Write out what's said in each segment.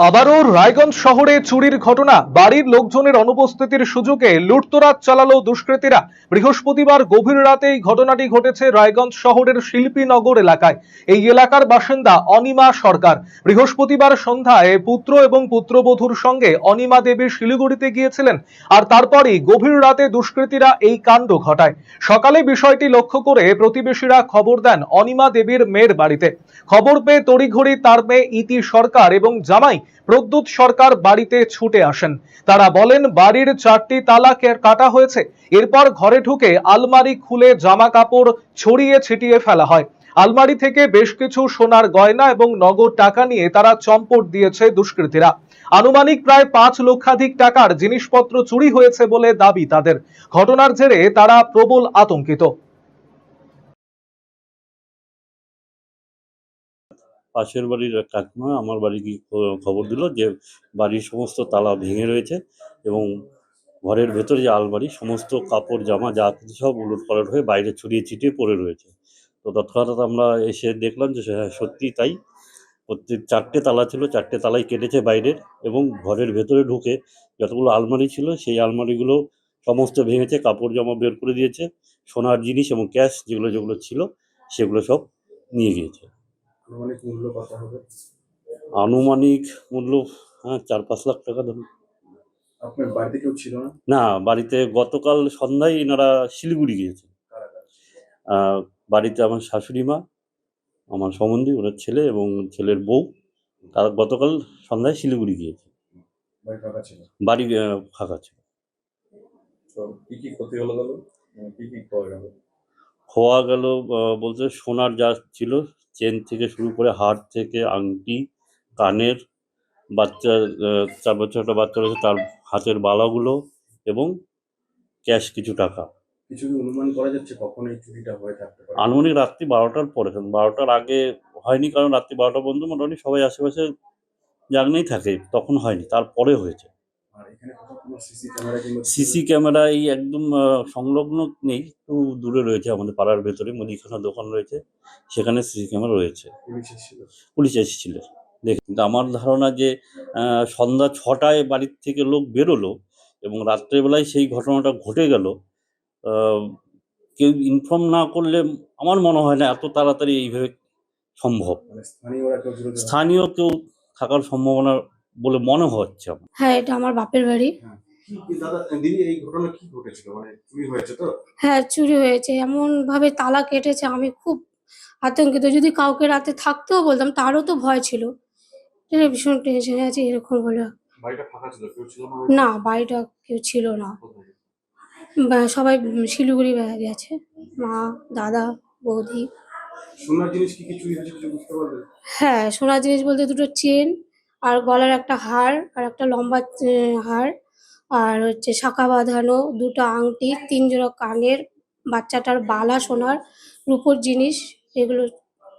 আবারও রায়গঞ্জ শহরে চুরির ঘটনা। বাড়ির লোকজনের অনুপস্থিতির সুযোগে লুটতরাজ চালালো দুষ্কৃতীরা। বৃহস্পতিবার গভীর রাতে এই ঘটনাটি ঘটেছে রায়গঞ্জ শহরের শিল্পীনগর এলাকায়। এই এলাকার বাসিন্দা অনিমা সরকার। বৃহস্পতিবার সন্ধ্যায় পুত্র এবং পুত্রবধূর সঙ্গে অনিমা দেবী শিলিগুড়িতে গিয়েছিলেন, আর তারপরই গভীর রাতে দুষ্কৃতীরা এই কাণ্ড ঘটায়। সকালে বিষয়টি লক্ষ্য করে প্রতিবেশীরা খবর দেন অনিমা দেবীর মেয়ের বাড়িতে। খবর পেয়ে তড়িঘড়ি তার মেয়ে ইতি সরকার এবং জামাই প্রদ্যুৎ সরকার বাড়িতে ছুটে আসেন। তারা বলেন বাড়ির 4টি তালা কাটা হয়েছে। এরপর ঘরে ঢুকে আলমারি খুলে জামা কাপড় ছড়িয়ে ছিটিয়ে ফেলা হয়। আলমারি থেকে বেশ কিছু সোনার গয়না এবং নগদ টাকা নিয়ে তারা চম্পট দিয়েছে দুষ্কৃতীরা। আনুমানিক প্রায় 5 লক্ষাধিক টাকার জিনিসপত্র চুরি হয়েছে বলে দাবি তাদের। ঘটনার জেরে তারা প্রবল আতঙ্কিত। পাশের বাড়ির কাকিমা আমার বাড়ি গিয়ে খবর দিল যে বাড়ির সমস্ত তালা ভেঙে রয়েছে এবং ঘরের ভেতরে যে আলমারি সমস্ত কাপড় জামা যা কিছু সব উলটপালট হয়ে বাইরে ছড়িয়ে ছিটিয়ে পড়ে রয়েছে। তো তৎক্ষণাৎ আমরা এসে দেখলাম যে হ্যাঁ সত্যিই তাই। প্রত্যেক 4টে তালা ছিল, 4টে তালাই কেটেছে বাইরের, এবং ঘরের ভেতরে ঢুকে যতগুলো আলমারি ছিল সেই আলমারিগুলো সমস্ত ভেঙেছে, কাপড় জামা বের করে দিয়েছে, সোনার জিনিস এবং ক্যাশ যেগুলো যেগুলো ছিল সেগুলো সব নিয়ে গিয়েছে। আনুমানিক মূল্য কত হবে? আনুমানিক মূল্য 4-5 লাখ টাকা ধরুন। আপনার বাড়িতে কেউ ছিল না? না, বাড়িতে গতকাল সন্ধ্যায় এনারা শিলিগুড়ি গিয়েছে। বাড়িতে আমার শাশুড়ি মা, আমার সম্বন্ধী, ওনার ছেলে এবং ছেলের বউ, তারা গতকাল সন্ধ্যায় শিলিগুড়ি গিয়েছে। বাড়ি ফাঁকা ছিল? বাড়ি ফাঁকা ছিল। তো কি কি ক্ষতি হলো গেল? কি কি পাওয়া গেল? খোয়া গেল বলতে সোনার যা ছিল, চেন থেকে শুরু করে হার থেকে আংটি, কানের, বাচ্চা 4 বছর একটা বাচ্চা রয়েছে তার হাতের বালাগুলো এবং ক্যাশ কিছু টাকা। কিছু কি অনুমান করা যাচ্ছে কখন এই চুরিটা হয়ে থাকতে পারে? আনুমানিক রাত্রি 12টার পরে, 12টার আগে হয়নি, কারণ রাত্রি 12টা পর্যন্ত মোটামুটি সবাই আশেপাশে জাগনেই থাকে, তখন হয়নি, তারপরে হয়েছে। আর এখানে কোথাও কোনো সিসি ক্যামেরা কিংবা সিসি ক্যামেরা এই একদম সংলগ্ন নেই, একটু দূরে রয়েছে, আমাদের পাড়ার ভেতরে মুদিখানা দোকান রয়েছে, সেখানে সিসি ক্যামেরা রয়েছে। পুলিশ এসেছিল? পুলিশ এসেছিল দেখে। কিন্তু আমার ধারণা যে সন্ধ্যা 6টায় বাড়ির থেকে লোক বেরোলো এবং রাত্রেবেলায় সেই ঘটনাটা ঘটে গেল, কেউ ইনফর্ম না করলে আমার মনে হয় না এত তাড়াতাড়ি এইভাবে সম্ভব। মানে স্থানীয়রা কেউ জড়িত? স্থানীয় কেউ থাকার সম্ভাবনা বলে মনে হচ্ছে আমার। হ্যাঁ, এটা আমার বাপের বাড়ি। দাদা দিদি, এই ঘটনা কি ঘটেছিল? মানে চুরি হয়েছে তো? হ্যাঁ, চুরি হয়েছে। এমন ভাবে তালা কেটেছে, আমি খুব আতঙ্কিত। যদি কাউকে রাতে থাকতেও বলতাম তারও তো ভয় ছিল। এটা ভীষণ টেনশনে আছি এরকম হলো। বাড়িটা ফাঁকা ছিল, কেউ ছিল না? না, বাড়িটা কেউ ছিল না। সবাই শিলিগুড়ি গেছে, মা, দাদা, বৌদি। সোনার জিনিস কি কি চুরি হয়েছে কিছু বুঝতে পারবেন? হ্যাঁ, সোনার জিনিস বলতে 2টো চেন, আর গলার একটা হার, আর একটা লম্বা হার, আর হচ্ছে শাঁখা বাঁধানো 2টো আংটি, 3 জোড়া কানের, বাচ্চাটার বালা সোনার, রূপোর জিনিস, এগুলো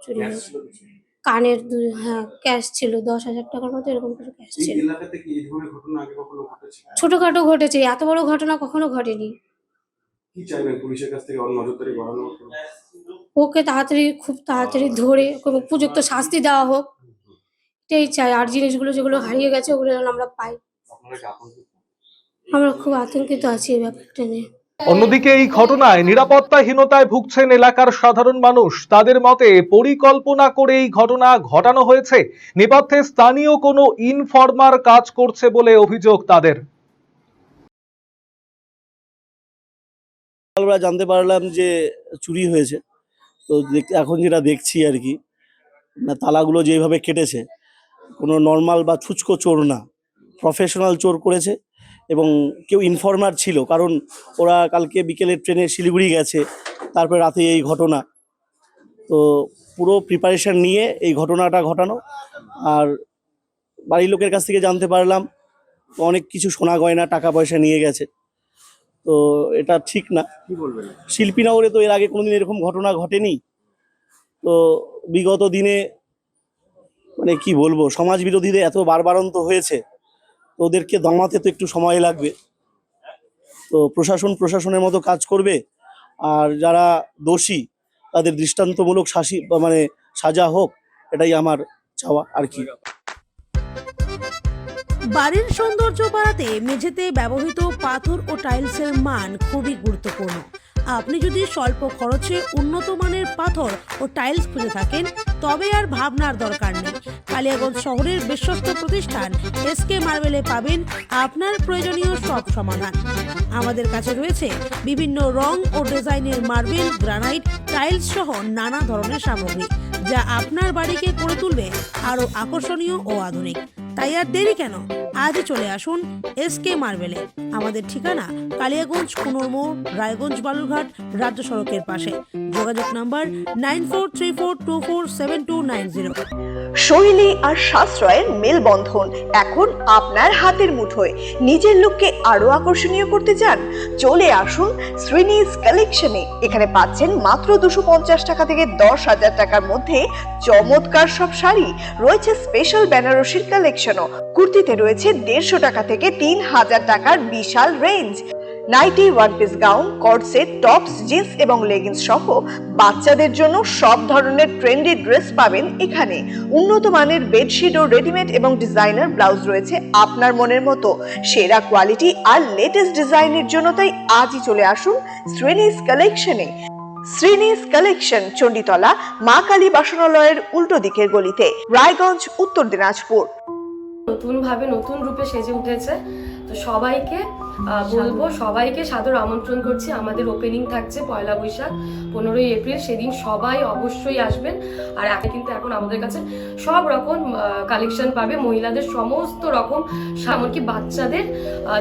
চুরি ক্যাশ হয়েছে। ছিল কিছু? কানের হ্যাঁ, ক্যাশ ছিল 10,000 টাকার মতো, এরকম কিছু ক্যাশ এই ছিল। এলাকাতে কি এই ধরনের ঘটনা আগে কখনো ঘটেছে? ছোটখাটো ঘটেছে, এত বড় ঘটনা কখনো ঘটেনি। কি চাইবেন পুলিশের কাছ থেকে? ওর নজরদারি বাড়ানো হোক? ওকে তাড়াতাড়ি, খুব তাড়াতাড়ি ধরে ওকে উপযুক্ত শাস্তি দেওয়া হোক, এটাই চাই। আর জিনিসগুলো যেগুলো হারিয়ে গেছে ওগুলো যেন আমরা পাই। আপনারা কি আতঙ্কিত? আমরা খুব আতঙ্কিত আছি এই ব্যাপারটা নিয়ে। অন্যদিকে এই ঘটনায় নিরাপত্তাহীনতায় ভুগছেন এলাকার সাধারণ মানুষ। তাদের মতে পরিকল্পনা করে এই ঘটনা ঘটানো হয়েছে। নেপথ্যে স্থানীয় কোনো ইনফরমার কাজ করছে বলে অভিযোগ তাদের। আমরা জানতে পারলাম যে চুরি হয়েছে। তো এখন যেটা দেখছি আর কি, না তালাগুলো যেভাবে কেটেছে কোনো নর্মাল বা ছুচকো চোর না, প্রফেশনাল চোর করেছে। এবং কেউ ইনফর্মার ছিল, কারণ ওরা কালকে বিকেলের ট্রেনে শিলিগুড়ি গেছে, তারপরে রাতে এই ঘটনা। তো পুরো প্রিপারেশন নিয়ে এই ঘটনাটা ঘটানো। আর বাড়ির লোকের কাছ থেকে জানতে পারলাম অনেক কিছু সোনা গয়না টাকা পয়সা নিয়ে গেছে। তো এটা ঠিক না। কি বলবেন? শিল্পীনগরে তো এর আগে কোনোদিন এরকম ঘটনা ঘটেনি। তো বিগত দিনে মানে কি বলবো, সমাজ বিরোধীদের এত বারবারন্ত হয়েছে, তো ওদেরকে দমাতে তো একটু সময় লাগবে। তো প্রশাসনের মতো কাজ করবে, আর যারা দোষী তাদের দৃষ্টান্তমূলক সাজা হোক, এটাই আমার চাওয়া আর কি। বাড়ির সৌন্দর্য বাড়াতে মেঝেতে ব্যবহৃত পাথর ও টাইলসের মান খুবই গুরুত্বপূর্ণ। আপনি যদি স্বল্প খরচে উন্নত মানের পাথর ও টাইলস খুঁজে থাকেন তবে আর ভাবনার দরকার নেই। কালিয়াগঞ্জ শহরের বিশ্বস্ত প্রতিষ্ঠান এসকে মার্বেলে পাবেন আপনার প্রয়োজনীয় সব সমাধান। আমাদের কাছে রয়েছে বিভিন্ন রং ও ডিজাইনের মার্বেল, গ্রানাইট, টাইলস সহ নানা ধরনের সামগ্রী, যা আপনার বাড়িকে করে তুলবে আরো আকর্ষণীয় ও আধুনিক। তাই আর দেরি কেন, আজই চলে আসুন এসকে মার্বেলে। আমাদের ঠিকানা কালিয়াগঞ্জ কুনোরমোড়, রায়গঞ্জ বালুরঘাট রাজ্য সড়কের পাশে। যোগাযোগ নাম্বার 9434247290। শৈলী আর সাশ্রয়ের মেলবন্ধন এখন আপনার হাতের মুঠোয়। নিজের লুককে আরো আকর্ষণীয় করতে চান? চলে আসুন শ্রীনিজ কালেকশনে। এখানে পাচ্ছেন মাত্র 250 টাকা থেকে 10,000 টাকার মধ্যে চমৎকার সব শাড়ি। রয়েছে স্পেশাল বেনারসির কালেকশনও। কুর্তিতে রয়েছে 150 টাকা থেকে 3,000 টাকার বিশাল range. Nighty, one piece gown, cot set, tops, jeans এবং লেগিংস সহ বাচ্চাদের জন্য সব ধরনের ট্রেন্ডি ড্রেস পাবেন এখানে। উন্নত মানের বেডশিট ও রেডিমেড এবং ডিজাইনার ব্লাউজ রয়েছে আপনার মনের মতো। সেরা কোয়ালিটি আর লেটেস্ট ডিজাইনের জন্য তাই আজই চলে আসুন শ্রীনিজ কালেকশনে। শ্রীনিজ কালেকশন, চণ্ডীতলা মা কালী বাসনালয়ের উল্টো দিকের গলিতে, রায়গঞ্জ, উত্তর দিনাজপুর। নতুন ভাবে নতুন রূপে সেজে উঠেছে, তো সবাইকে বলবো, সবাইকে সাদর আমন্ত্রণ করছি। আমাদের ওপেনিং থাকছে 1 বৈশাখ 15ই এপ্রিল, সেদিন সবাই অবশ্যই আসবেন। আর কিন্তু এখন আমাদের কাছে সব রকম কালেকশন পাবে, মহিলাদের সমস্ত রকম, এমনকি বাচ্চাদের,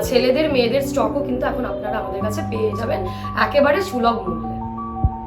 ছেলেদের, মেয়েদের স্টকও কিন্তু এখন আপনারা আমাদের কাছে পেয়ে যাবেন একেবারে সুলভ মূল্যে।